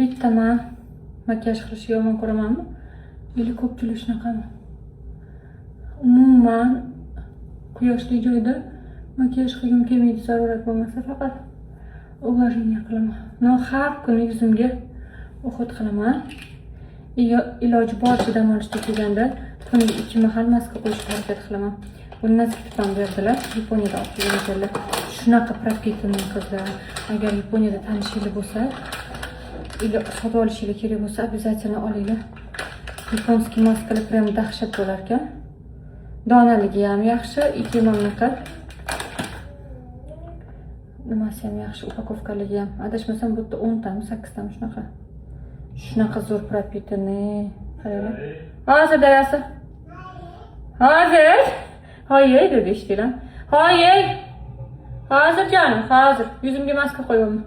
bittaman makiyaj qilishni yomon ko'ramanmi? Yo'li ko'pchilik shunaqami? Umuman quyoshli joyda makiyaj qilgim kelmaydi, zarurat bo'lmasa faqat увлажение qilaman. No, har kuni yuzimga o'xot qilaman. Iloji boricha dam olishga kelganda kuniga 2 mahal maska qo'yishga harakat qilaman. Buni nasibdan berdilar. Yaponiyada olib kelganlar. Shunaqa propitni qizlar. Agar Yaponiyada tanishinglar bo'lsa, sotib olishinglar kerak bo'lsa, обязательно olinglar. Yaponskiy maskalar prям dahshat bo'lar ekan. Donaligi ham yaxshi, ikki mamlakat. Nimasi ham yaxshi, upakovkaligi ham. Adashmasam bu yerda 10 tami, 8 tami shunaqa. Shunaqa zo'r propitni. Qaranglar. Hozir darasi. Hozir. Hoy, dedi ishtilan. Hoy. Hozir jonim, hozir. Yuzimga maska qo'yaman.